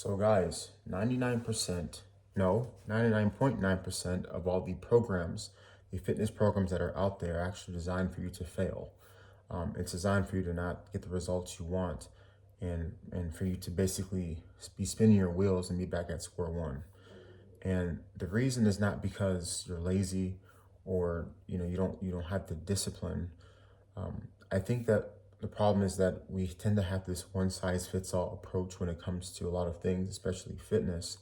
So guys, 99.9% of all the programs, the fitness programs that are out there are actually designed for you to fail. It's designed for you to not get the results you want and for you to basically be spinning your wheels and be back at square one. And the reason is not because you're lazy or you don't have the discipline. I think that the problem is that we tend to have this one size fits all approach when it comes to a lot of things, especially fitness.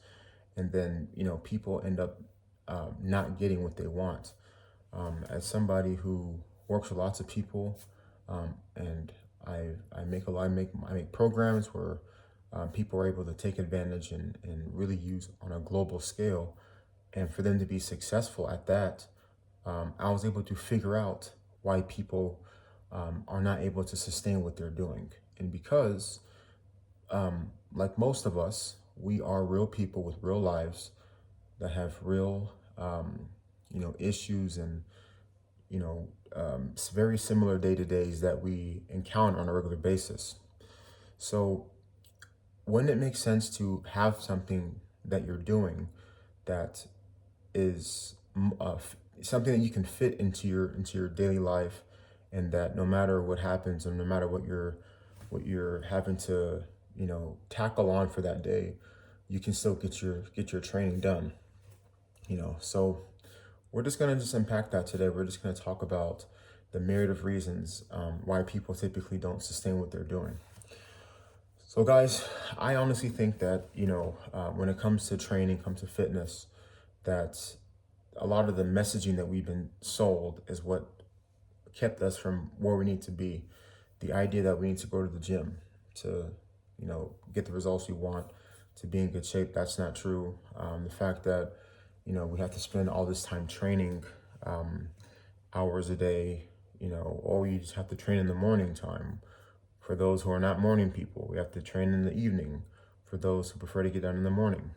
And then, people end up not getting what they want. As somebody who works with lots of people, and I make programs where people are able to take advantage and really use on a global scale. And for them to be successful at that, I was able to figure out why people are not able to sustain what they're doing. And because, like most of us, we are real people with real lives that have real, issues and, very similar day-to-days that we encounter on a regular basis. So wouldn't it make sense to have something that you're doing that is something that you can fit into your daily life, and that no matter what happens and no matter what you're having to tackle on for that day, you can still get your training done. So we're just going to just unpack that today. We're just going to talk about the myriad of reasons why people typically don't sustain what they're doing. So guys, I honestly think that, when it comes to training, comes to fitness, that a lot of the messaging that we've been sold is what kept us from where we need to be. The idea that we need to go to the gym to, get the results we want, to be in good shape, that's not true. The fact that, we have to spend all this time training, hours a day, or you just have to train in the morning time. For those who are not morning people, we have to train in the evening. For those who prefer to get done in the morning,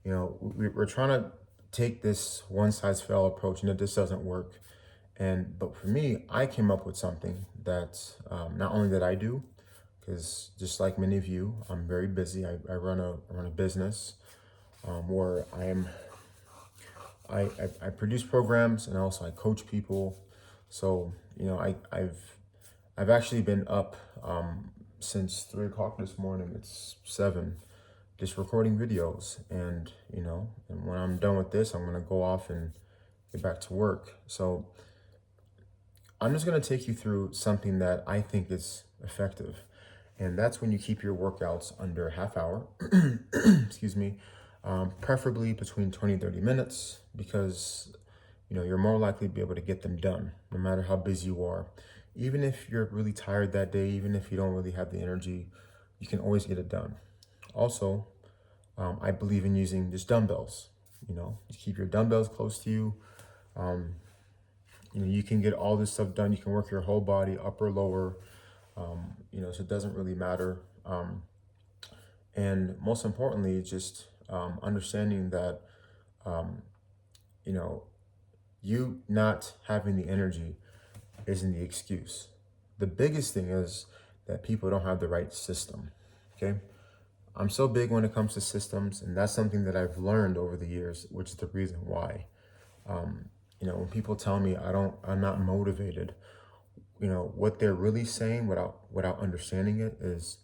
we're trying to take this one size fits all approach, and it just doesn't work. But for me, I came up with something that not only that I do, because just like many of you, I'm very busy. I run a business where I produce programs, and also I coach people. So I've actually been up since 3 o'clock this morning. It's 7, just recording videos, and when I'm done with this, I'm gonna go off and get back to work. So I'm just gonna take you through something that I think is effective, and that's when you keep your workouts under a half hour. Excuse me. Preferably between 20 and 30 minutes, because you're more likely to be able to get them done no matter how busy you are. Even if you're really tired that day, even if you don't really have the energy, you can always get it done. Also, I believe in using just dumbbells. You keep your dumbbells close to you. You can get all this stuff done. You can work your whole body, upper, lower, so it doesn't really matter. And most importantly, just understanding that, you not having the energy isn't the excuse. The biggest thing is that people don't have the right system, okay? I'm so big when it comes to systems, and that's something that I've learned over the years, which is the reason why. When people tell me I'm not motivated, what they're really saying without understanding it is,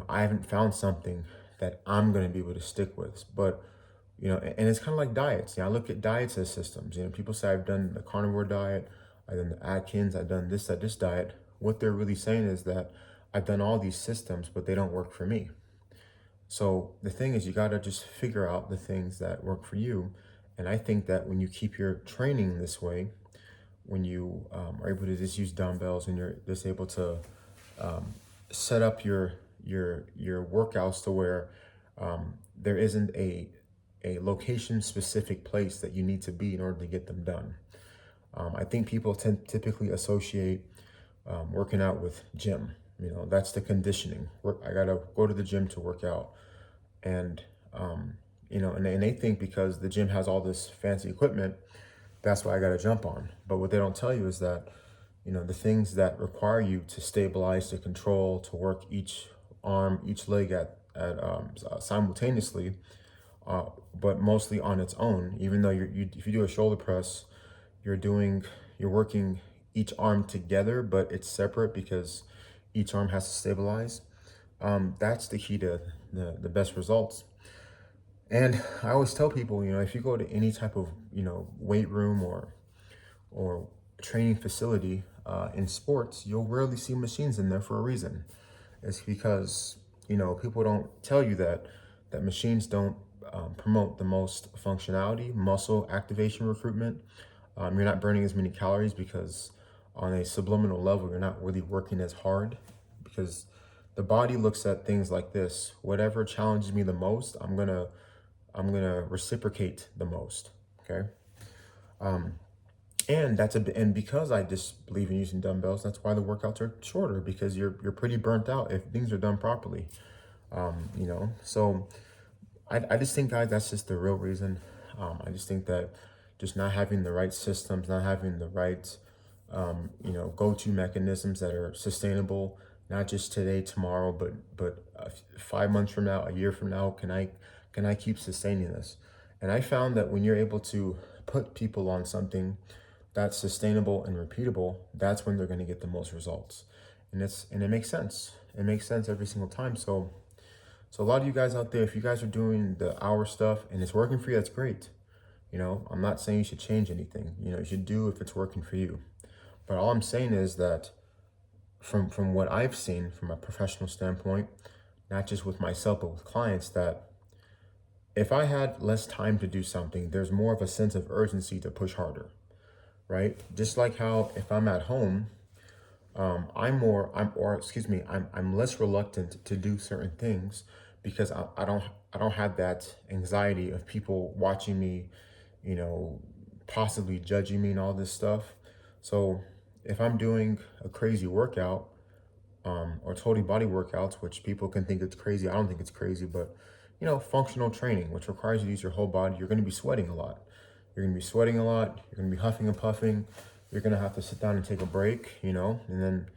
I haven't found something that I'm going to be able to stick with. But, and it's kind of like diets. I look at diets as systems. People say I've done the carnivore diet, I've done the Atkins, I've done this diet. What they're really saying is that I've done all these systems, but they don't work for me. So the thing is, you got to just figure out the things that work for you. And I think that when you keep your training this way, when you are able to just use dumbbells, and you're just able to set up your workouts to where there isn't a location specific place that you need to be in order to get them done. I think people typically associate working out with gym. That's the conditioning. I gotta go to the gym to work out, and and they think because the gym has all this fancy equipment, that's what I gotta jump on. But what they don't tell you is that the things that require you to stabilize, to control, to work each arm, each leg simultaneously, but mostly on its own. Even though if you do a shoulder press, you're working each arm together, but it's separate because each arm has to stabilize. That's the key to the best results. And I always tell people, if you go to any type of, weight room or training facility in sports, you'll rarely see machines in there for a reason. It's because, people don't tell you that machines don't promote the most functionality, muscle activation, recruitment. You're not burning as many calories because on a subliminal level, you're not really working as hard, because the body looks at things like this: whatever challenges me the most, I'm gonna reciprocate the most. Okay. And because I just believe in using dumbbells, that's why the workouts are shorter, because you're pretty burnt out if things are done properly. So I just think, guys, that's just the real reason. I just think that just not having the right systems, not having the right go-to mechanisms that are sustainable, not just today, tomorrow, but 5 months from now, a year from now, can I keep sustaining this? And I found that when you're able to put people on something that's sustainable and repeatable, that's when they're going to get the most results. And it makes sense. It makes sense every single time. So a lot of you guys out there, if you guys are doing the hour stuff and it's working for you, that's great. I'm not saying you should change anything. You should do if it's working for you. But all I'm saying is that from what I've seen from a professional standpoint, not just with myself, but with clients, that if I had less time to do something, there's more of a sense of urgency to push harder, right? Just like how if I'm at home, I'm less reluctant to do certain things because I don't have that anxiety of people watching me, possibly judging me and all this stuff. So if I'm doing a crazy workout, or total body workouts, which people can think it's crazy, I don't think it's crazy, but functional training, which requires you to use your whole body, you're going to be sweating a lot. You're going to be sweating a lot. You're going to be huffing and puffing. You're going to have to sit down and take a break, and then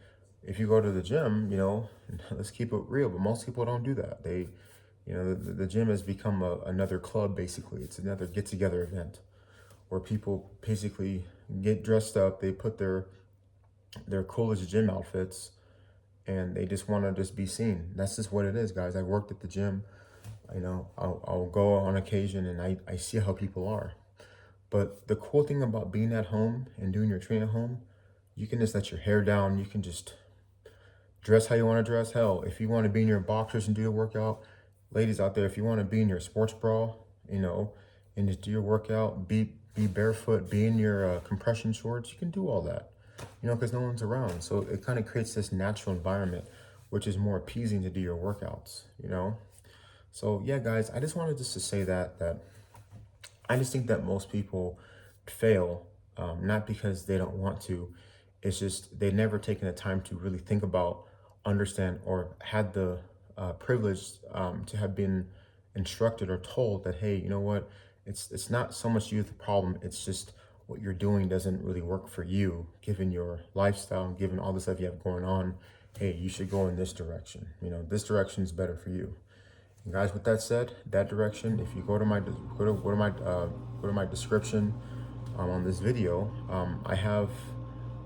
if you go to the gym, let's keep it real, but most people don't do that. They, the gym has become another club, basically. It's another get-together event where people basically get dressed up. They put their coolest gym outfits, and they just want to just be seen. That's just what it is, guys. I worked at the gym. I'll go on occasion, and I see how people are. But the cool thing about being at home and doing your training at home, you can just let your hair down. You can just dress how you want to dress. Hell, if you want to be in your boxers and do your workout, ladies out there, if you want to be in your sports bra, and just do your workout, be barefoot, be in your compression shorts, you can do all that, because no one's around. So it kind of creates this natural environment, which is more appeasing to do your workouts, So yeah, guys, I just wanted to say that I just think that most people fail, not because they don't want to. It's just they've never taken the time to really think about, understand, or had the privilege to have been instructed or told that, hey, you know what? It's not so much you the problem. It's just what you're doing doesn't really work for you, given your lifestyle, given all the stuff you have going on. Hey, you should go in this direction. This direction is better for you. And guys, with that said, that direction, if you go to my description on this video, I have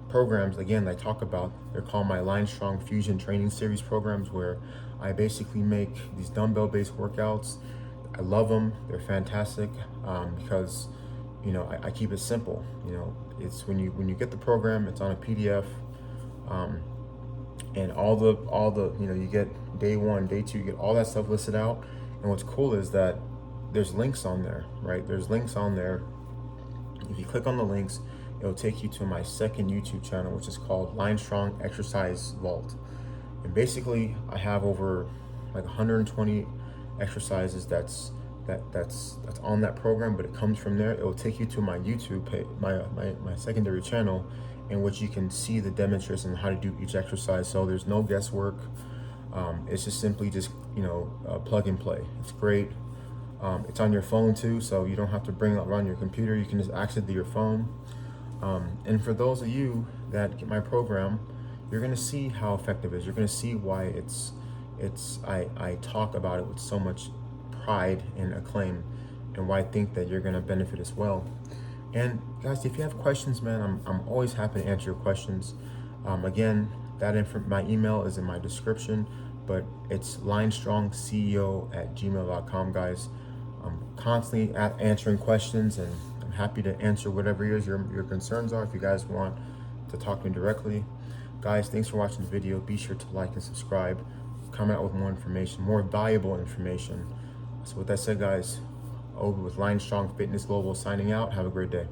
programs, again, I talk about. They're called my Lionstrong Fusion Training Series programs, where I basically make these dumbbell-based workouts. I love them. They're fantastic because I keep it simple. It's when you get the program, it's on a PDF. And all the you get day 1, day 2, you get all that stuff listed out. And what's cool is that there's links on there, right? There's links on there. If you click on the links, it'll take you to my second YouTube channel, which is called Lionstrong Exercise Vault. And basically, I have over like 120 exercises that's on that program, but it comes from there. It will take you to my YouTube page, my secondary channel, in which you can see the demonstration on how to do each exercise. So there's no guesswork. It's just simply plug and play. It's great. It's on your phone too, so you don't have to bring it around your computer. You can just access it to your phone. And for those of you that get my program, you're gonna see how effective it is. You're gonna see why it's I talk about it with so much pride and acclaim, and why I think that you're gonna benefit as well. And guys, if you have questions, man, I'm always happy to answer your questions. Again, my email is in my description, but it's lionstrongceo@gmail.com, guys. I'm constantly answering questions, and I'm happy to answer whatever your concerns are. If you guys want to talk to me directly, guys, thanks for watching the video. Be sure to like and subscribe. Come out with more information, more valuable information. So with that said, guys, over with Lionstrong Fitness Global signing out. Have a great day.